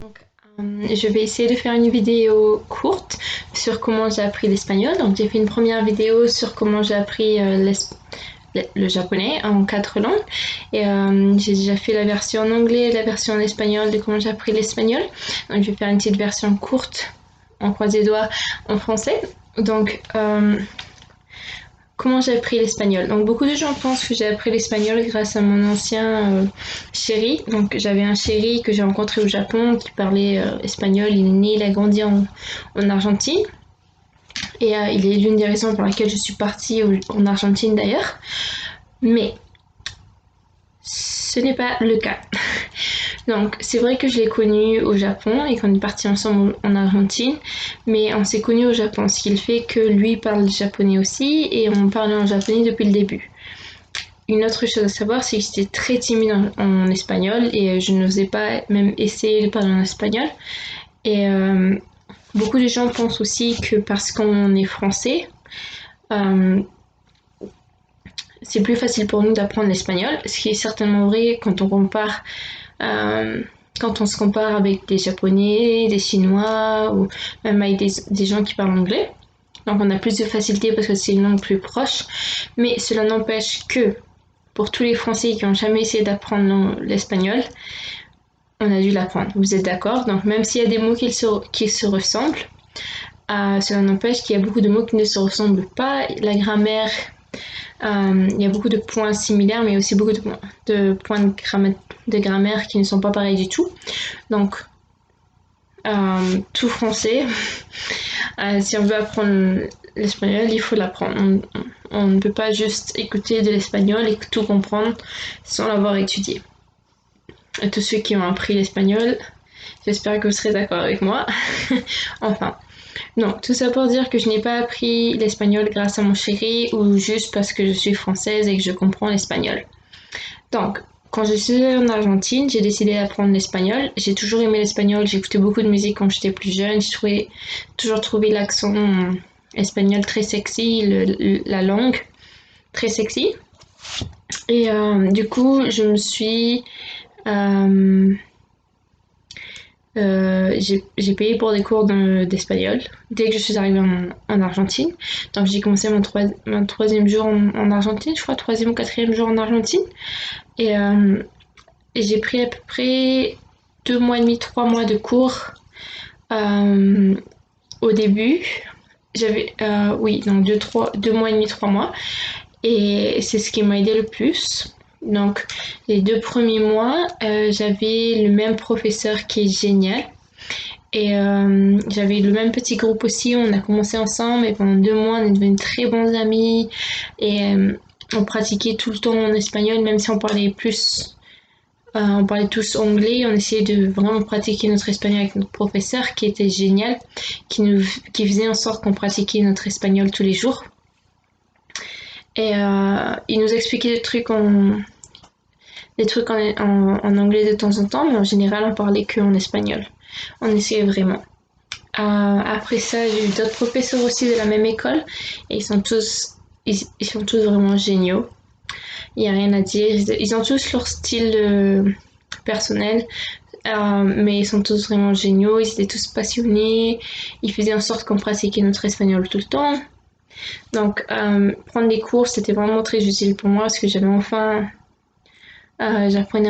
Donc, je vais essayer de faire une vidéo courte sur comment j'ai appris l'espagnol. Donc, j'ai fait une première vidéo sur comment j'ai appris le japonais en 4 langues. Et j'ai déjà fait la version en anglais et la version en espagnol de comment j'ai appris l'espagnol. Donc, je vais faire une petite version courte, en croisé doigts, en français. Donc, comment j'ai appris l'espagnol? Donc beaucoup de gens pensent que j'ai appris l'espagnol grâce à mon ancien chéri. Donc j'avais un chéri que j'ai rencontré au Japon qui parlait espagnol. Il est né, il a grandi en Argentine. Et il est l'une des raisons pour laquelle je suis partie en Argentine d'ailleurs. Mais ce n'est pas le cas. Donc c'est vrai que je l'ai connu au Japon et qu'on est partis ensemble en Argentine, mais on s'est connus au Japon, ce qui fait que lui parle japonais aussi et on parlait en japonais depuis le début. Une autre chose à savoir, c'est que j'étais très timide en espagnol et je n'osais pas même essayer de parler en espagnol. Et beaucoup de gens pensent aussi que parce qu'on est français, euh, c'est plus facile pour nous d'apprendre l'espagnol, ce qui est certainement vrai euh, quand on se compare avec des Japonais, des Chinois ou même avec des gens qui parlent anglais. Donc on a plus de facilité parce que c'est une langue plus proche, mais cela n'empêche que pour tous les Français qui n'ont jamais essayé d'apprendre l'espagnol, on a dû l'apprendre. Vous êtes d'accord? Donc même s'il y a des mots qui se ressemblent, cela n'empêche qu'il y a beaucoup de mots qui ne se ressemblent pas. La grammaire, il y a beaucoup de points similaires, mais aussi beaucoup de points de grammaire qui ne sont pas pareils du tout. Donc, tout français, si on veut apprendre l'espagnol, il faut l'apprendre. On ne peut pas juste écouter de l'espagnol et tout comprendre sans l'avoir étudié. À tous ceux qui ont appris l'espagnol, j'espère que vous serez d'accord avec moi. Enfin, non, tout ça pour dire que je n'ai pas appris l'espagnol grâce à mon chéri ou juste parce que je suis française et que je comprends l'espagnol. Donc, quand je suis allée en Argentine, j'ai décidé d'apprendre l'espagnol. J'ai toujours aimé l'espagnol, j'écoutais beaucoup de musique quand j'étais plus jeune. J'ai toujours trouvé l'accent espagnol très sexy, la langue très sexy. Et du coup, je me suis j'ai payé pour des cours d'espagnol dès que je suis arrivée en Argentine. Donc j'ai commencé mon troisième jour en Argentine, je crois, troisième ou quatrième jour en Argentine. Et, j'ai pris à peu près 2 mois et demi, 3 mois de cours au début. Oui, donc 2 mois et demi, 3 mois. Et c'est ce qui m'a aidé le plus. Donc, les 2 premiers mois, j'avais le même professeur qui est génial. Et j'avais le même petit groupe aussi. On a commencé ensemble et pendant 2 mois, on est devenus très bons amis. Et on pratiquait tout le temps en espagnol, même si on parlait tous anglais. On essayait de vraiment pratiquer notre espagnol avec notre professeur qui était génial, qui faisait en sorte qu'on pratiquait notre espagnol tous les jours. Et il nous expliquait des trucs en anglais de temps en temps, mais en général, on parlait que en espagnol. On essayait vraiment. Après ça, j'ai eu d'autres professeurs aussi de la même école, et ils sont tous vraiment géniaux. Il n'y a rien à dire. Ils ont tous leur style personnel, mais ils sont tous vraiment géniaux. Ils étaient tous passionnés. Ils faisaient en sorte qu'on pratiquait notre espagnol tout le temps. Donc, prendre des cours, c'était vraiment très utile pour moi parce que j'apprenais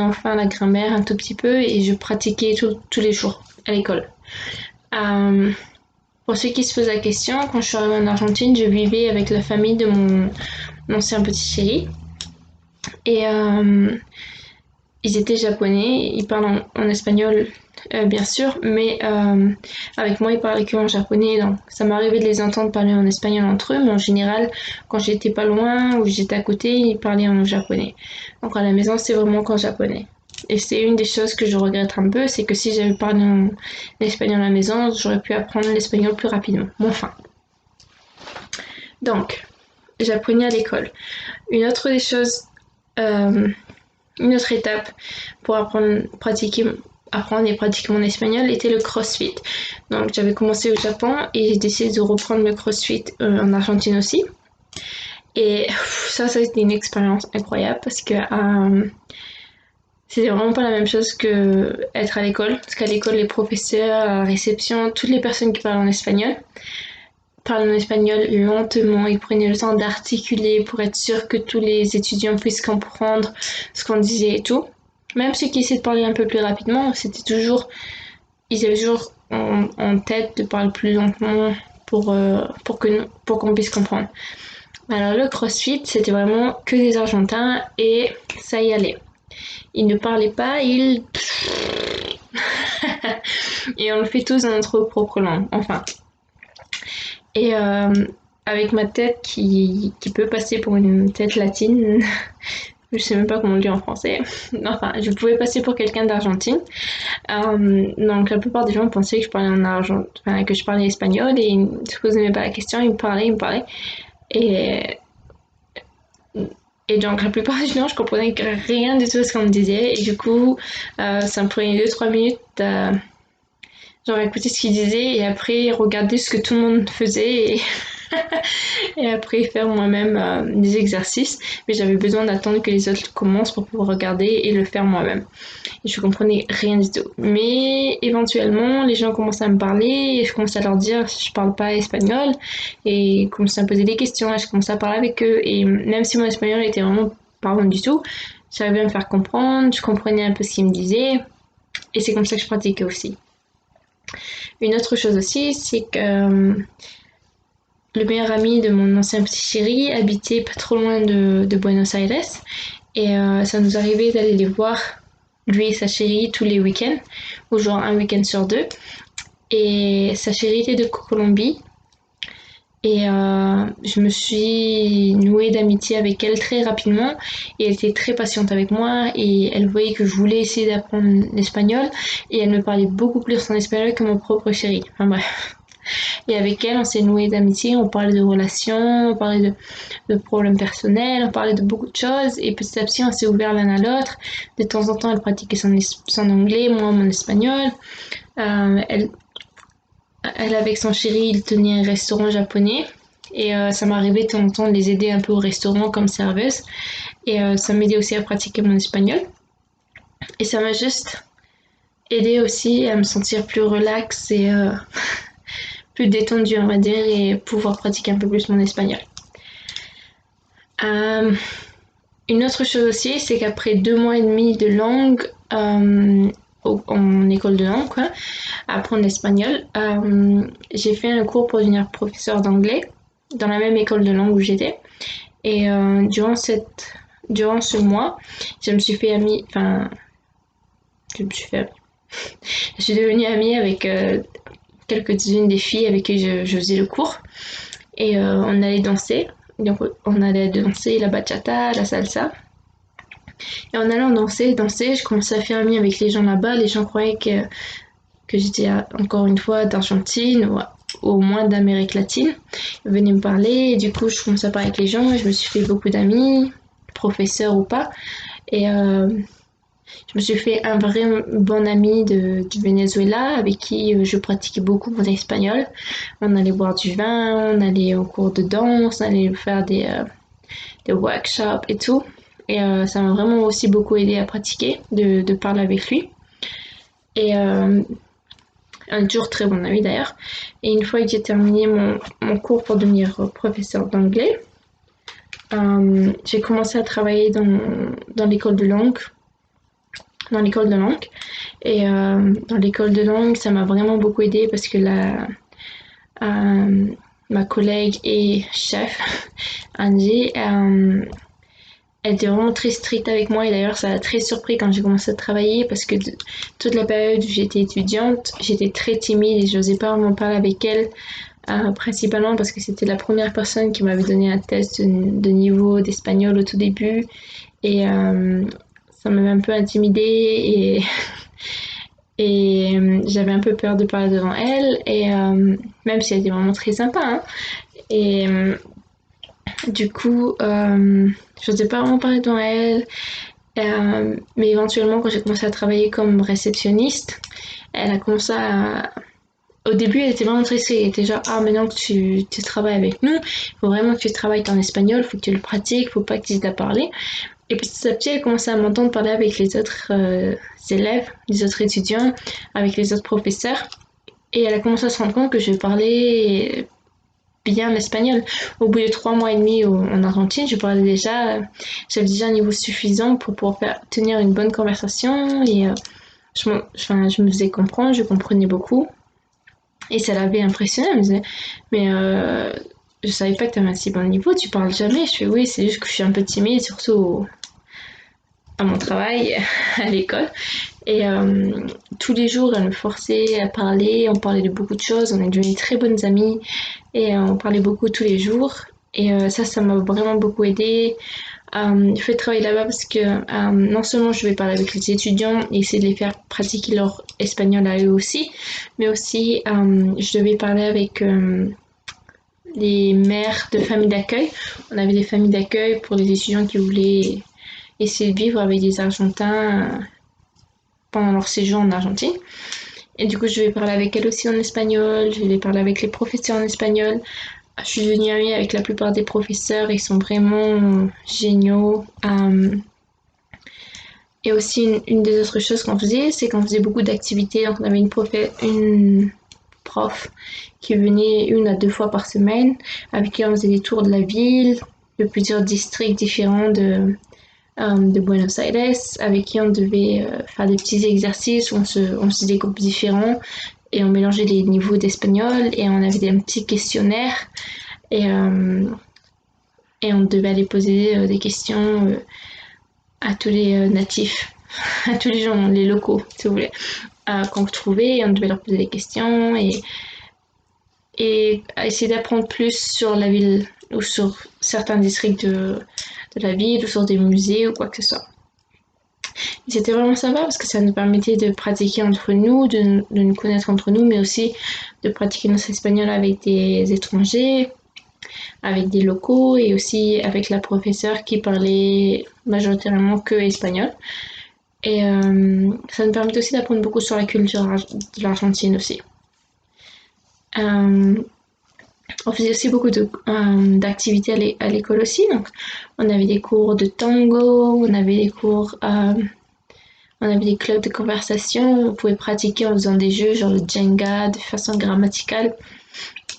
enfin la grammaire un tout petit peu et je pratiquais tous les jours à l'école. Euh, pour ceux qui se posent la question, quand je suis arrivée en Argentine, je vivais avec la famille de mon ancien petit chéri. Et ils étaient japonais, ils parlent en espagnol bien sûr, mais avec moi ils parlaient que en japonais, donc ça m'arrivait de les entendre parler en espagnol entre eux, mais en général quand j'étais pas loin ou j'étais à côté, ils parlaient en japonais. Donc à la maison c'est vraiment qu'en japonais. Et c'est une des choses que je regrette un peu, c'est que si j'avais parlé en espagnol à la maison, j'aurais pu apprendre l'espagnol plus rapidement. Bon, enfin. Donc, j'apprenais à l'école. Une autre des choses euh, une autre étape pour apprendre et pratiquer mon espagnol était le CrossFit. Donc j'avais commencé au Japon et j'ai décidé de reprendre le CrossFit en Argentine aussi. Et ça a été une expérience incroyable parce que C'était vraiment pas la même chose que être à l'école, parce qu'à l'école, les professeurs, à la réception, toutes les personnes qui parlent en espagnol lentement. Ils prenaient le temps d'articuler pour être sûr que tous les étudiants puissent comprendre ce qu'on disait et tout. Même ceux qui essaient de parler un peu plus rapidement, ils avaient toujours en tête de parler plus lentement pour qu'on puisse comprendre. Alors le CrossFit, c'était vraiment que des Argentins et ça y allait. Ils ne parlaient pas, et on le fait tous dans notre propre langue, enfin. Et avec ma tête qui peut passer pour une tête latine, je sais même pas comment on le dit en français. Enfin, je pouvais passer pour quelqu'un d'Argentine. Donc la plupart des gens pensaient que je parlais que je parlais espagnol et ils ne se posaient même pas la question, ils me parlaient. Et, et donc la plupart du temps, je comprenais rien du tout ce qu'on me disait. Et du coup, ça me prenait 2-3 minutes genre écouter ce qu'ils disaient et après regarder ce que tout le monde faisait et après faire moi-même des exercices. Mais j'avais besoin d'attendre que les autres commencent pour pouvoir regarder et le faire moi-même. Et je comprenais rien du tout. Mais éventuellement, les gens commençaient à me parler et je commençais à leur dire je parle pas espagnol et ils commençaient à me poser des questions et je commençais à parler avec eux. Et même si mon espagnol était vraiment pas bon du tout, j'arrivais à me faire comprendre, je comprenais un peu ce qu'ils me disaient et c'est comme ça que je pratiquais aussi. Une autre chose aussi, c'est que le meilleur ami de mon ancien petit chéri habitait pas trop loin de Buenos Aires et ça nous arrivait d'aller les voir, lui et sa chérie, tous les week-ends, ou genre un week-end sur deux. Et sa chérie était de Colombie et je me suis nouée d'amitié avec elle très rapidement et elle était très patiente avec moi et elle voyait que je voulais essayer d'apprendre l'espagnol et elle me parlait beaucoup plus en espagnol que mon propre chéri. Enfin bref. Et avec elle, on s'est noué d'amitié, on parlait de relations, on parlait de problèmes personnels, on parlait de beaucoup de choses. Et petit à petit, on s'est ouvert l'un à l'autre. De temps en temps, elle pratiquait son anglais, moi mon espagnol. Elle, avec son chéri, il tenait un restaurant japonais. Et ça m'arrivait de temps en temps de les aider un peu au restaurant comme serveuse. Et ça m'aidait aussi à pratiquer mon espagnol. Et ça m'a juste aidé aussi à me sentir plus relax et plus détendue, on va dire, et pouvoir pratiquer un peu plus mon espagnol. Euh, une autre chose aussi, c'est qu'après 2 mois et demi de langue en école de langue, quoi, à apprendre l'espagnol, j'ai fait un cours pour devenir professeur d'anglais dans la même école de langue où j'étais. Et durant ce mois, je me suis fait amie, enfin, je me suis fait amie. Je suis devenue amie avec quelques-unes des filles avec qui je faisais le cours. Et on allait danser. Donc on allait danser la bachata, la salsa. Et en allant danser, je commençais à faire amie avec les gens là-bas. Les gens croyaient que j'étais encore une fois d'Argentine ou au moins d'Amérique latine. Ils venaient me parler et du coup je commençais à parler avec les gens et je me suis fait beaucoup d'amis, professeurs ou pas. Et je me suis fait un vrai bon ami du Venezuela avec qui je pratiquais beaucoup mon espagnol. On allait boire du vin, on allait au cours de danse, on allait faire des workshops et tout. Et ça m'a vraiment aussi beaucoup aidé à pratiquer, de parler avec lui. Et un toujours très bon ami d'ailleurs. Et une fois que j'ai terminé mon cours pour devenir professeur d'anglais, j'ai commencé à travailler dans l'école de langue. Dans l'école de langue. Et dans l'école de langue, ça m'a vraiment beaucoup aidé parce que ma collègue et chef, Angie, elle était vraiment très stricte avec moi et d'ailleurs ça l'a très surpris quand j'ai commencé à travailler parce que toute la période où j'étais étudiante, j'étais très timide et je n'osais pas vraiment parler avec elle, principalement parce que c'était la première personne qui m'avait donné un test de niveau d'espagnol au tout début et ça m'avait un peu intimidée et, et j'avais un peu peur de parler devant elle et même si elle était vraiment très sympa, hein, et du coup, je n'osais pas vraiment parler devant elle. Mais éventuellement, quand j'ai commencé à travailler comme réceptionniste, elle a commencé à... Au début, elle était vraiment stressée. Elle était genre, ah, maintenant que tu travailles avec nous, il faut vraiment que tu travailles en espagnol, il faut que tu le pratiques, il faut pas que tu hésites à parler. Et petit à petit, elle commençait à m'entendre parler avec les autres élèves, les autres étudiants, avec les autres professeurs. Et elle a commencé à se rendre compte que je parlais bien l'espagnol. Au bout de 3 mois et demi en Argentine, j'avais déjà un niveau suffisant pour pouvoir tenir une bonne conversation et je me faisais comprendre, je comprenais beaucoup. Et ça l'avait impressionné, elle me disait, mais je savais pas que tu avais un si bon niveau, tu parles jamais. Je fais oui, c'est juste que je suis un peu timide, surtout à mon travail, à l'école. Et tous les jours, elle me forçait à parler, on parlait de beaucoup de choses, on est devenus très bonnes amies et on parlait beaucoup tous les jours. Et ça m'a vraiment beaucoup aidé. Je fais travailler là-bas parce que non seulement je vais parler avec les étudiants et essayer de les faire pratiquer leur espagnol à eux aussi, mais aussi je devais parler avec les mères de familles d'accueil. On avait des familles d'accueil pour les étudiants qui voulaient essayer de vivre avec des Argentins pendant leur séjour en Argentine. Et du coup, je vais parler avec elles aussi en espagnol, je vais parler avec les professeurs en espagnol. Je suis devenue amie avec la plupart des professeurs, ils sont vraiment géniaux. Et aussi, une des autres choses qu'on faisait, c'est qu'on faisait beaucoup d'activités. Donc, on avait une prof qui venait 1 à 2 fois par semaine, avec qui on faisait des tours de la ville, de plusieurs districts différents de Buenos Aires, avec qui on devait faire des petits exercices où on faisait des groupes différents et on mélangeait les niveaux d'espagnol et on avait des petits questionnaires et, euh, et on devait aller poser des questions à tous les natifs, à tous les gens, les locaux, si vous voulez, qu'on trouvait et on devait leur poser des questions et essayer d'apprendre plus sur la ville ou sur certains districts de la ville ou sur des musées ou quoi que ce soit. Et c'était vraiment sympa parce que ça nous permettait de pratiquer entre nous, de nous connaître entre nous, mais aussi de pratiquer notre espagnol avec des étrangers, avec des locaux et aussi avec la professeure qui parlait majoritairement que espagnol. Et ça nous permettait aussi d'apprendre beaucoup sur la culture de l'Argentine aussi. Euh, on faisait aussi beaucoup d'activités à l'école aussi. Donc, on avait des cours de tango, on avait des clubs de conversation. On pouvait pratiquer en faisant des jeux genre le Jenga de façon grammaticale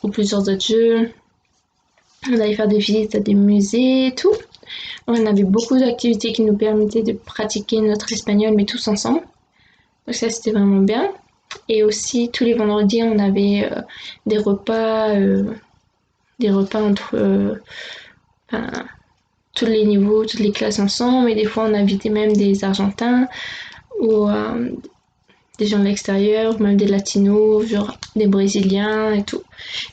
ou plusieurs autres jeux. On allait faire des visites à des musées et tout. On avait beaucoup d'activités qui nous permettaient de pratiquer notre espagnol, mais tous ensemble. Donc ça, c'était vraiment bien. Et aussi, tous les vendredis, on avait des repas entre enfin, tous les niveaux, toutes les classes ensemble. Et des fois, on invitait même des Argentins ou des gens de l'extérieur, même des Latinos, genre des Brésiliens et tout.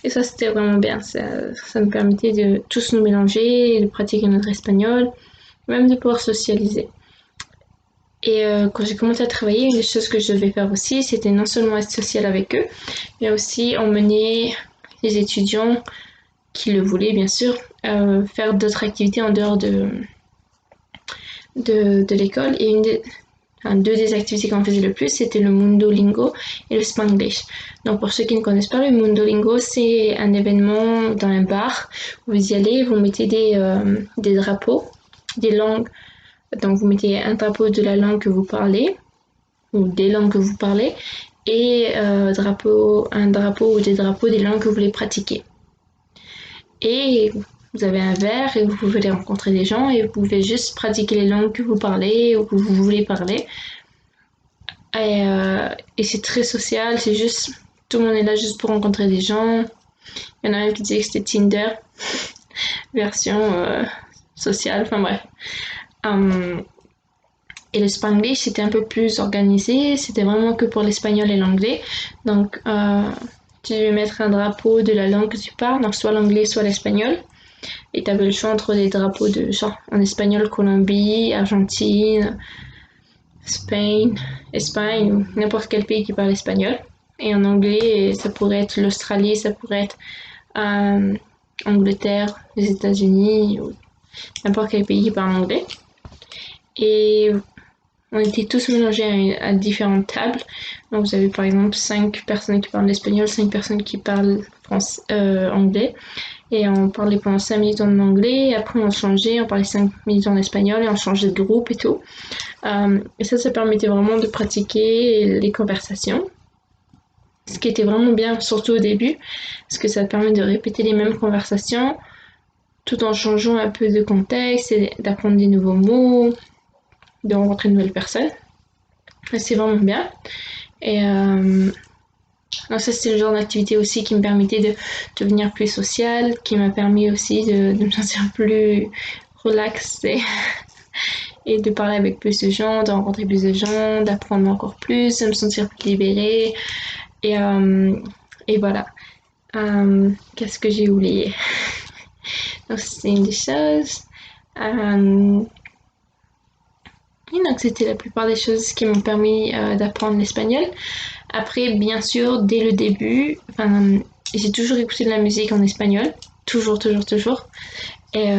Et ça, c'était vraiment bien. Ça nous permettait de tous nous mélanger, de pratiquer notre espagnol, même de pouvoir socialiser. Et quand j'ai commencé à travailler, une des choses que je devais faire aussi, c'était non seulement être sociale avec eux, mais aussi emmener les étudiants qui le voulaient, bien sûr, faire d'autres activités en dehors de l'école. Et deux des activités qu'on faisait le plus, c'était le Mundolingo et le Spanglish. Donc pour ceux qui ne connaissent pas, le Mundolingo, c'est un événement dans un bar. Vous y allez, vous mettez des drapeaux, des langues. Donc vous mettez un drapeau de la langue que vous parlez, ou des langues que vous parlez, et un drapeau ou des drapeaux des langues que vous voulez pratiquer. Et vous avez un verre et vous pouvez rencontrer des gens et vous pouvez juste pratiquer les langues que vous parlez ou que vous voulez parler. Et c'est très social, c'est juste, tout le monde est là juste pour rencontrer des gens. Il y en a un qui disait que c'était Tinder, version sociale, enfin bref. Et le Spanglish, c'était un peu plus organisé, c'était vraiment que pour l'espagnol et l'anglais. Donc, tu devais mettre un drapeau de la langue que tu parles, donc soit l'anglais, soit l'espagnol. Et tu avais le choix entre des drapeaux de genre en espagnol, Colombie, Argentine, Espagne ou n'importe quel pays qui parle espagnol. Et en anglais, ça pourrait être l'Australie, ça pourrait être Angleterre, les États-Unis ou n'importe quel pays qui parle anglais. Et on était tous mélangés à différentes tables. Donc vous avez par exemple 5 personnes qui parlent espagnol, 5 personnes qui parlent anglais. et on parlait pendant 5 minutes en anglais, et après on changeait, on parlait 5 minutes en espagnol et on changeait de groupe et tout. Et ça permettait vraiment de pratiquer les conversations. Ce qui était vraiment bien, surtout au début, parce que ça te permet de répéter les mêmes conversations tout en changeant un peu de contexte et d'apprendre des nouveaux mots, de rencontrer de nouvelles personnes. C'est vraiment bien. Et donc ça, c'est le genre d'activité aussi qui me permettait de devenir plus sociale, qui m'a permis aussi de me sentir plus relaxée et de parler avec plus de gens, de rencontrer plus de gens, d'apprendre encore plus, de me sentir plus libérée. Et voilà. Qu'est-ce que j'ai oublié? Donc c'est une des choses. Et donc c'était la plupart des choses qui m'ont permis d'apprendre l'espagnol. Après, bien sûr, dès le début, j'ai toujours écouté de la musique en espagnol. Toujours, toujours, toujours. Et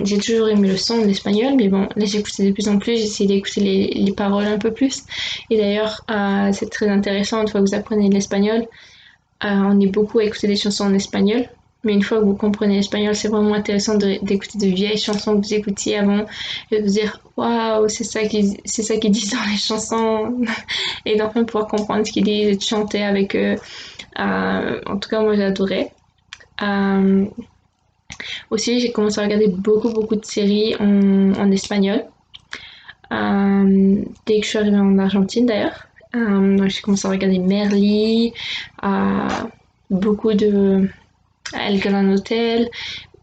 j'ai toujours aimé le son en espagnol, mais bon, là j'écoutais de plus en plus, j'essayais d'écouter les paroles un peu plus. Et d'ailleurs, c'est très intéressant, une fois que vous apprenez l'espagnol, on est beaucoup à écouter des chansons en espagnol. Mais une fois que vous comprenez l'espagnol, c'est vraiment intéressant d'écouter de vieilles chansons que vous écoutiez avant et de vous dire waouh, c'est ça qu'ils disent dans les chansons et d'enfin pouvoir comprendre ce qu'ils disent et de chanter avec eux. En tout cas, moi j'adorais. Aussi, j'ai commencé à regarder beaucoup de séries en espagnol. Dès que je suis arrivée en Argentine d'ailleurs. J'ai commencé à regarder Merli, beaucoup de El Gran Hotel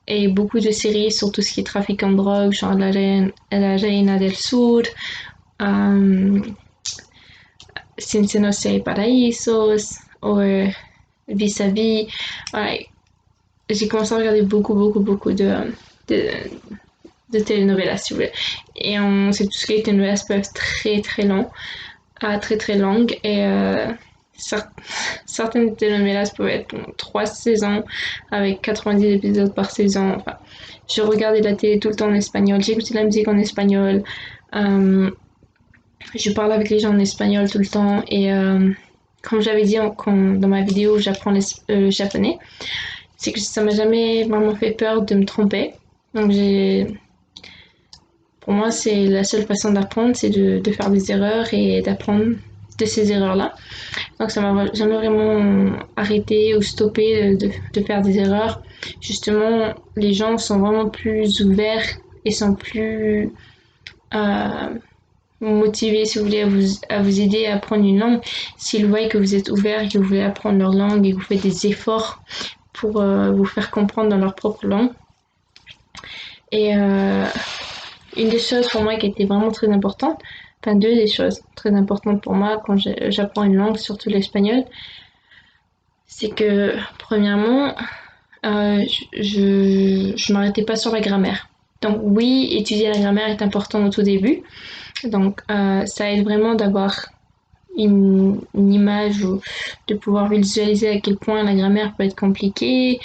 et beaucoup de séries sur tout ce qui est trafic en drogue, genre La Reina del Sur, Cincenos y Paraísos, ou Vis-à-vis. Voilà. J'ai commencé à regarder beaucoup de telenovelas, si vous voulez. Et on sait tous que les telenovelas peuvent être très longues, très longues. Et certaines telenovelas peuvent être 3 saisons avec 90 épisodes par saison. Enfin, je regardais la télé tout le temps en espagnol, j'écoutais de la musique en espagnol, je parle avec les gens en espagnol tout le temps. Et comme j'avais dit dans ma vidéo où j'apprends le japonais, c'est que ça m'a jamais vraiment fait peur de me tromper. Donc pour moi, c'est la seule façon d'apprendre, c'est de faire des erreurs et d'apprendre de ces erreurs-là. Donc ça m'a jamais vraiment arrêté ou stoppé de faire des erreurs. Justement, les gens sont vraiment plus ouverts et sont plus motivés, si vous voulez, à vous aider à apprendre une langue. S'ils voient que vous êtes ouvert et que vous voulez apprendre leur langue et que vous faites des efforts pour vous faire comprendre dans leur propre langue. Et une des choses pour moi qui était vraiment très importante, enfin deux des choses très importantes pour moi quand j'apprends une langue, surtout l'espagnol, c'est que premièrement, je m'arrêtais pas sur la grammaire. Donc oui, étudier la grammaire est important au tout début. Donc ça aide vraiment d'avoir une image ou de pouvoir visualiser à quel point la grammaire peut être compliquée,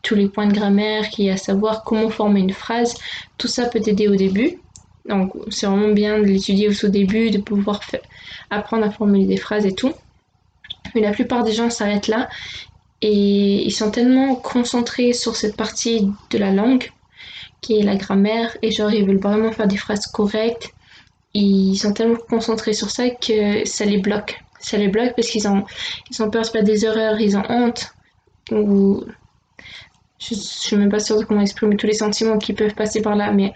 tous les points de grammaire qu'il y a à savoir, comment former une phrase, tout ça peut t'aider au début. Donc c'est vraiment bien de l'étudier au tout début, de pouvoir apprendre à formuler des phrases et tout. Mais la plupart des gens s'arrêtent là et ils sont tellement concentrés sur cette partie de la langue qui est la grammaire et genre ils veulent vraiment faire des phrases correctes. Ils sont tellement concentrés sur ça que ça les bloque. Ça les bloque parce qu'ils ont peur de faire des erreurs, ils ont honte. Ou je suis même pas sûre de comment exprimer tous les sentiments qui peuvent passer par là, mais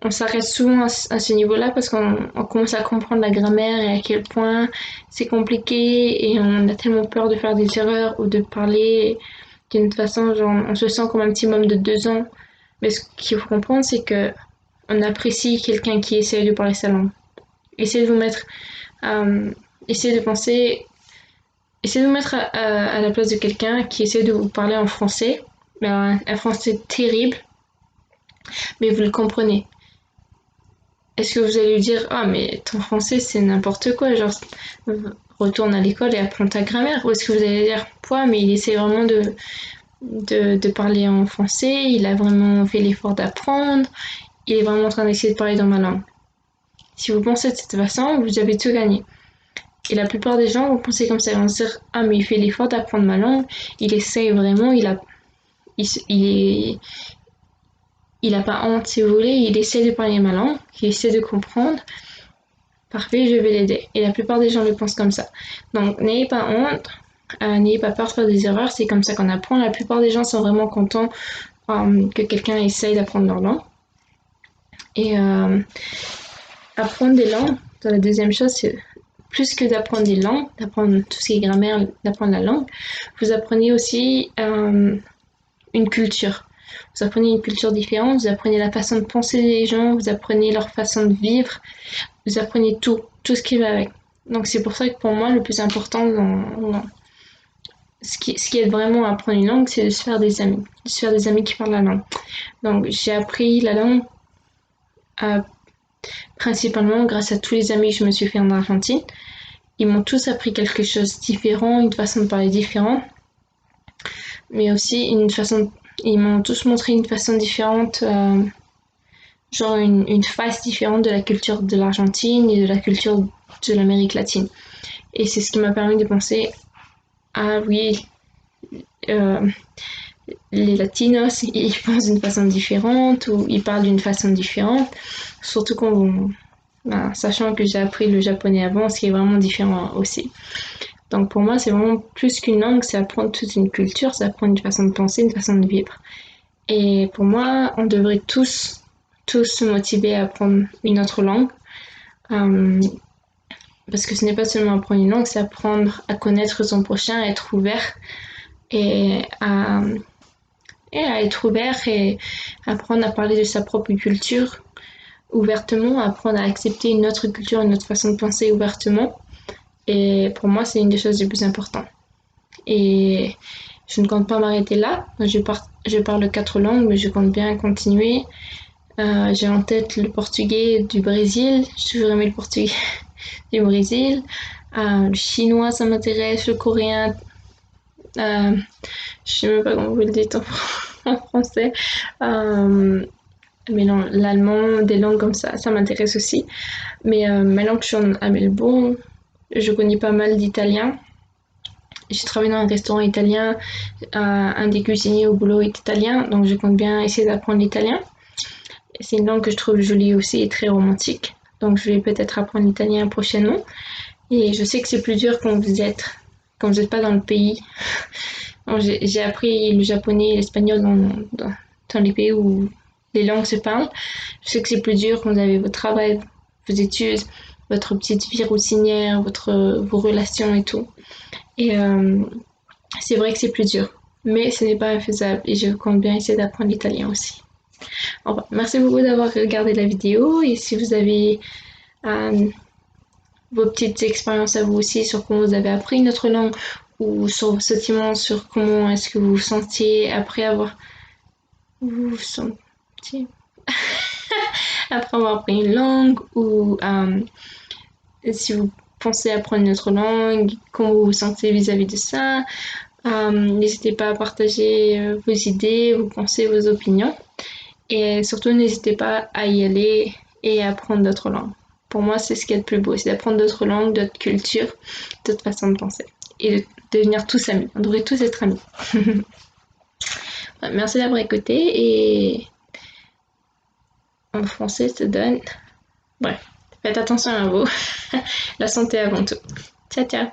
on s'arrête souvent à ce niveau-là parce qu'on commence à comprendre la grammaire et à quel point c'est compliqué et on a tellement peur de faire des erreurs ou de parler d'une façon, genre on se sent comme un petit môme de 2 ans. Mais ce qu'il faut comprendre, c'est que on apprécie quelqu'un qui essaie de parler sa langue. Essayez de vous mettre, essayez de penser, essayez de vous mettre à la place de quelqu'un qui essaie de vous parler en français, mais un français terrible, mais vous le comprenez. Est-ce que vous allez lui dire ah mais ton français c'est n'importe quoi, genre retourne à l'école et apprends ta grammaire, ou est-ce que vous allez dire quoi mais il essaie vraiment de parler en français, il a vraiment fait l'effort d'apprendre, il est vraiment en train d'essayer de parler dans ma langue. Si vous pensez de cette façon, vous avez tout gagné. Et la plupart des gens vont penser comme ça, ils vont se dire ah mais il fait l'effort d'apprendre ma langue, il essaye vraiment, il a pas honte, si vous voulez, il essaie de parler ma langue, il essaie de comprendre. Parfait, je vais l'aider. Et la plupart des gens le pensent comme ça. Donc, n'ayez pas honte, n'ayez pas peur de faire des erreurs, c'est comme ça qu'on apprend. La plupart des gens sont vraiment contents que quelqu'un essaye d'apprendre leur langue. Et apprendre des langues, la deuxième chose, c'est plus que d'apprendre des langues, d'apprendre tout ce qui est grammaire, d'apprendre la langue, vous apprenez aussi une culture. Vous apprenez une culture différente, vous apprenez la façon de penser des gens, vous apprenez leur façon de vivre, vous apprenez tout ce qui va avec. Donc c'est pour ça que pour moi, le plus important ce qui aide vraiment à apprendre une langue, c'est de se faire des amis. De se faire des amis qui parlent la langue. Donc j'ai appris la langue principalement grâce à tous les amis que je me suis fait en Argentine. Ils m'ont tous appris quelque chose de différent, une façon de parler différente, mais aussi ils m'ont tous montré une façon différente, genre une face différente de la culture de l'Argentine et de la culture de l'Amérique latine. Et c'est ce qui m'a permis de penser, ah oui, les latinos, ils pensent d'une façon différente ou ils parlent d'une façon différente, surtout sachant que j'ai appris le japonais avant, ce qui est vraiment différent aussi. Donc pour moi, c'est vraiment plus qu'une langue, c'est apprendre toute une culture, c'est apprendre une façon de penser, une façon de vivre. Et pour moi, on devrait tous se motiver à apprendre une autre langue. Parce que ce n'est pas seulement apprendre une langue, c'est apprendre à connaître son prochain, à être ouvert et à être ouvert et apprendre à parler de sa propre culture ouvertement, apprendre à accepter une autre culture, une autre façon de penser ouvertement. Et pour moi, c'est une des choses les plus importantes. Et je ne compte pas m'arrêter là. Je parle 4 langues, mais je compte bien continuer. J'ai en tête le portugais du Brésil. J'ai toujours aimé le portugais du Brésil. Le chinois, ça m'intéresse. Le coréen, je sais même pas comment vous le dites en français. Mais non, l'allemand, des langues comme ça m'intéresse aussi. Mais maintenant que je suis à Melbourne, je connais pas mal d'italien. J'ai travaillé dans un restaurant italien, un des cuisiniers au boulot est italien, donc je compte bien essayer d'apprendre l'italien. C'est une langue que je trouve jolie aussi et très romantique, donc je vais peut-être apprendre l'italien prochainement. Et je sais que c'est plus dur quand vous n'êtes pas dans le pays. J'ai appris le japonais et l'espagnol dans les pays où les langues se parlent. Je sais que c'est plus dur quand vous avez votre travail, vos études, votre petite vie routinière, vos relations et tout. Et c'est vrai que c'est plus dur, mais ce n'est pas infaisable et je compte bien essayer d'apprendre l'italien aussi. Enfin, merci beaucoup d'avoir regardé la vidéo et si vous avez vos petites expériences à vous aussi sur comment vous avez appris une autre langue ou sur vos sentiments, sur comment est-ce que vous vous sentiez après avoir après avoir appris une langue ou si vous pensez apprendre une autre langue, comment vous vous sentez vis-à-vis de ça. N'hésitez pas à partager vos idées, vos pensées, vos opinions. Et surtout, n'hésitez pas à y aller et à apprendre d'autres langues. Pour moi, c'est ce qui est le plus beau, c'est d'apprendre d'autres langues, d'autres cultures, d'autres façons de penser. Et de devenir tous amis. On devrait tous être amis. Merci d'avoir écouté et en français, ça donne... Bref, faites attention à vous. La santé avant tout. Ciao, ciao.